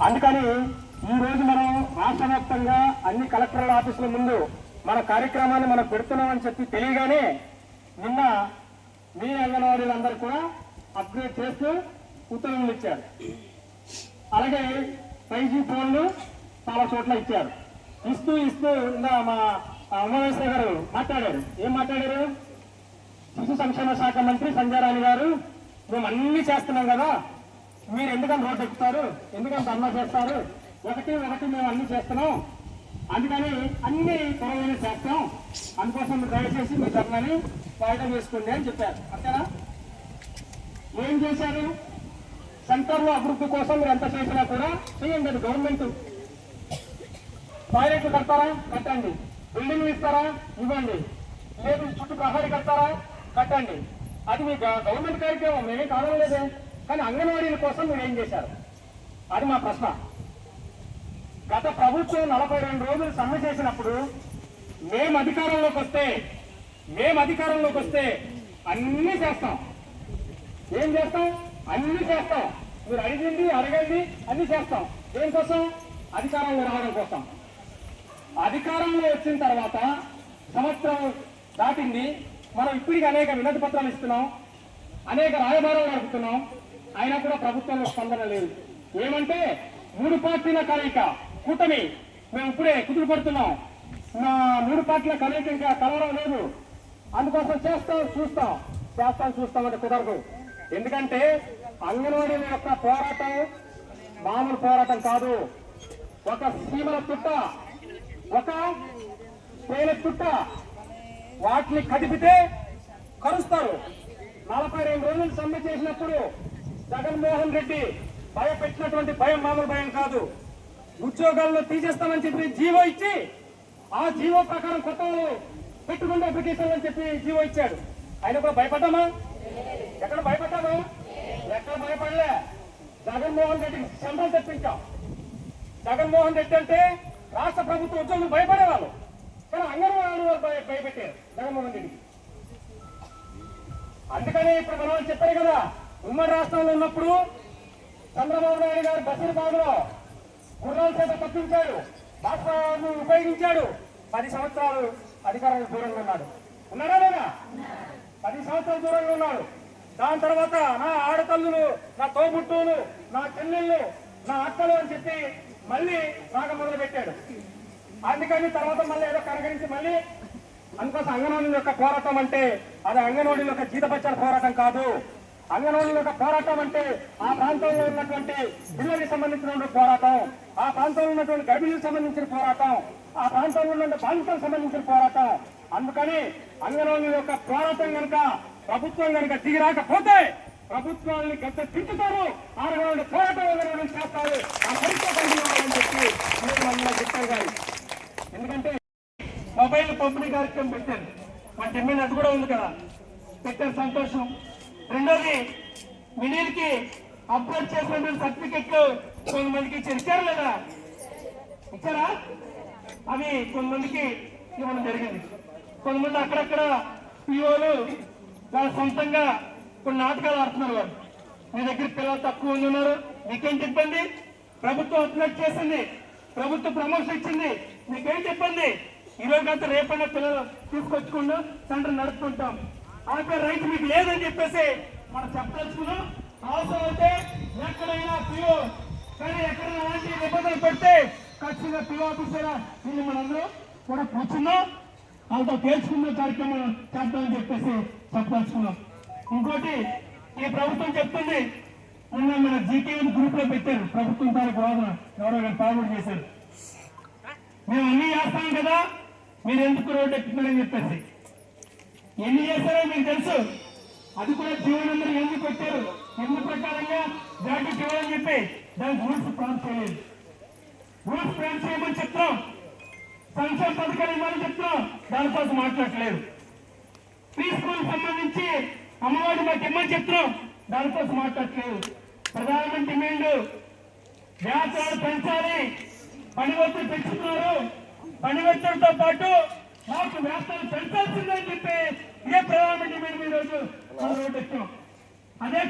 అందుకని ఈ రోజు మనం రాష్ట్ర వ్యాప్తంగా అన్ని కలెక్టర్ల ఆఫీసుల ముందు మన కార్యక్రమాన్ని మనం పెడుతున్నామని చెప్పి తెలియగానే నిన్న మీ అంగన్వాడీలందరూ కూడా అప్గ్రేడ్ చేస్తూ ఉత్తర్వులు ఇచ్చారు. అలాగే 5G ఫోన్లు చాలా చోట్ల ఇచ్చారు. ఇస్తూ మా ఉమామేశ్వర గారు మాట్లాడారు. ఏం మాట్లాడారు? శిశు సంక్షేమ శాఖ మంత్రి సంజయ్ రాణి గారు, మేము అన్ని చేస్తున్నాం కదా, మీరు ఎందుకని రోడ్డు ఎక్కుతారు, ఎందుకని ధర్నా చేస్తారు, ఒకటి మేము అన్ని చేస్తున్నాం, అందుకని అన్ని త్వరగానే చేస్తాం, అందుకోసం మీరు దయచేసి మీ ధర్నాన్ని వాయిదా వేసుకోండి అని చెప్పారు. అంతేనా? ఏం చేశారు? సెంటర్లో అభివృద్ధి కోసం మీరు ఎంత చేసినా కూడా చేయండి. అది గవర్నమెంట్. టాయిలెట్లు కడతారా? కట్టండి. బిల్డింగ్లు ఇస్తారా? ఇవ్వండి. లేదు చుట్టూ ప్రహరీ కడతారా? కట్టండి. అది మీ గవర్నమెంట్ కార్యక్రమం, మేమే కావడం లేదే. కానీ అంగన్వాడీల కోసం మీరు ఏం చేశారు? అది మా ప్రశ్న. గత ప్రభుత్వం 42 రోజులు సమ్మె చేసినప్పుడు మేము అధికారంలోకి వస్తే అన్నీ చేస్తాం. ఏం చేస్తాం? అన్నీ చేస్తాం. మీరు అడగండి అన్నీ చేస్తాం. దేనికోసం? అధికారంలో రావడం కోసం. అధికారంలో వచ్చిన తర్వాత సంవత్సరం దాటింది. మనం ఇప్పటికి అనేక వినతి పత్రాలు ఇస్తున్నాం, అనేక రాయబారాలు నడుపుతున్నాం. అయినా కూడా ప్రభుత్వంలో స్పందన లేదు. ఏమంటే 3 పార్టీల కలయిక కూటమి మేము ఇప్పుడే కుదురు పడుతున్నాం. 3 పార్టీల కలయిక ఇంకా కలవడం లేదు. అందుకోసం చూస్తామంటే కుదరదు. ఎందుకంటే అంగన్వాడీల యొక్క పోరాటం మామూలు పోరాటం కాదు. ఒక సీమల చుట్ట, ఒక తేనె చుట్ట, వాటిని కదిపితే కరుస్తారు. 42 రోజులు సమ్మె చేసినప్పుడు జగన్మోహన్ రెడ్డి భయపెట్టినటువంటి భయం మామూలు భయం కాదు. ఉద్యోగాల్లో తీసేస్తామని చెప్పి జీవో ఇచ్చి, ఆ జీవో ప్రకారం కొత్త పెట్టుకుంటే అప్లికేషన్ అని చెప్పి జీవో ఇచ్చాడు. ఆయన కూడా భయపడ్డామా? ఎక్కడ భయపడ్డామా? ఎక్కడ భయపడలే. జగన్మోహన్ రెడ్డికి సెంట్రల్ తెప్పించాం. జగన్మోహన్ రెడ్డి అంటే రాష్ట్ర ప్రభుత్వ ఉద్యోగులు భయపడేవాళ్ళు, కానీ అంగన్వాడీ వాళ్ళు భయపెట్టారు జగన్మోహన్ రెడ్డికి. అందుకనే ఇప్పుడు మనం చెప్పారు కదా, ఉమ్మడి రాష్ట్రంలో ఉన్నప్పుడు చంద్రబాబు నాయుడు గారు బషీర్బాగ్లో గుర్రాల చేత తప్పించాడు, భాషను ఉపయోగించాడు. 10 సంవత్సరాలు అధికారానికి దూరంగా ఉన్నాడా లేదా? 10 సంవత్సరాలు దూరంగా ఉన్నాడు. దాని తర్వాత నా ఆడతల్లులు, నా తోబుట్టువులు, నా చెల్లెళ్ళు, నా అక్కలు అని చెప్పి మళ్ళీ రాక మొదలు పెట్టాడు. అందుకని తర్వాత మళ్ళీ ఏదో కనగరించి మళ్ళీ అందుకోసం అంగన్వాడీల యొక్క పోరాటం అంటే అది అంగన్వాడీల యొక్క జీతపత్యాల పోరాటం కాదు. అంగన్వాడీల యొక్క పోరాటం అంటే ఆ ప్రాంతంలో ఉన్నటువంటి పిల్లలకు సంబంధించిన పోరాటం, ఆ ప్రాంతంలో ఉన్నటువంటి గర్భిణీలకు సంబంధించిన పోరాటం, ఆ ప్రాంతంలో ఉన్న బాలికలకు సంబంధించిన పోరాటం. అందుకని అంగన్వాడీల యొక్క పోరాటం కనుక ప్రభుత్వం కనుక దిగిరాకపోతే ప్రభుత్వాన్ని గత తింటుతారు, ఆడవాళ్ళ పోరాటం చేస్తారు. ఆ పరిస్థితి అని చెప్పి చెప్పారు. కానీ ఎందుకంటే మొబైల్ పంపిణీ కార్యక్రమం పెట్టారు. మా ఎమ్మెల్యే అది కూడా ఉంది కదా, పెట్టారు, సంతోషం. రెండోది మినీలకి అప్లోడ్ చేసిన సర్టిఫికెట్లు కొంతమందికి ఇచ్చారు లేదా? ఇచ్చారా? అవి కొంతమందికి ఇవ్వడం జరిగింది. కొంతమంది అక్కడక్కడ పిఓలు వాళ్ళ సొంతంగా కొన్ని నాటకాలు ఆడుతున్నారు. వాళ్ళు మీ దగ్గర పిల్లలు తక్కువ మంది ఉన్నారు, మీకేంటి ఇబ్బంది? ప్రభుత్వం అప్లోడ్ చేసింది, ప్రభుత్వం ప్రమోషన్ ఇచ్చింది, మీకేంటి ఇబ్బంది? ఈరోజు అంతా రేపైనా పిల్లలు తీసుకొచ్చుకుంటూ సెంటర్ నడుపుకుంటాం. ఆపే రైతు మీకు లేదని చెప్పేసి మనం చెప్పదలుచుకున్నాం. అవసరం అయితే ఎక్కడైనా పిఓ కానీ ఎక్కడైనా అలాంటి నిబంధనలు పెడితే ఖచ్చితంగా పిఓ ఆఫీసర్ దీన్ని మనందరూ కూడా కూర్చున్నాం, వాళ్ళతో తేల్చుకున్న కార్యక్రమం చేద్దామని చెప్పేసి చెప్పదలుచుకున్నాం. ఇంకోటి ఈ ప్రభుత్వం చెప్తుంది, మొన్న మన జీకేఎన్ గ్రూప్ లో పెట్టారు, ప్రభుత్వం తాలూకు వాదన ఎవరో పాల్గొని చేశారు. మేము అన్ని చేస్తాం కదా, మీరు ఎందుకు రోడ్డు ఎక్కుతున్నారని చెప్పేసి. ఎన్ని చేస్తారో మీకు తెలుసు. అది కూడా జీవనందరూ ఎందుకు వచ్చారు, ఎందుకు ప్రకారంగా జాకెట్ ఇవ్వాలని చెప్పి దానికి రూల్స్ ప్రాంతం చేయలేదు. రూల్స్ ప్రాంతం చేయమని చెప్తాం, సంక్షేమ పథకాలు ఇవ్వాలని చెప్తాం, దానికోసం మాట్లాడలేదు. ప్రీ స్కూల్ సంబంధించి అమ్మఒడి మాకు ఇమ్మని చెప్తాం, దానికోసం మాట్లాడలేదు. ప్రధానమంత్రి డిమాండ్ వేతనాలు పెంచాలి, పని ఒత్తిడి పెంచుతున్నారు, పని ఒత్తిడితో పాటు మాకు వేతనాలు పెంచాల్సిందని చెప్పి ఇదే ప్రధానమంత్రి డిమాండ్ ఈ రోజు రోడ్డు ఎక్కాం. అదే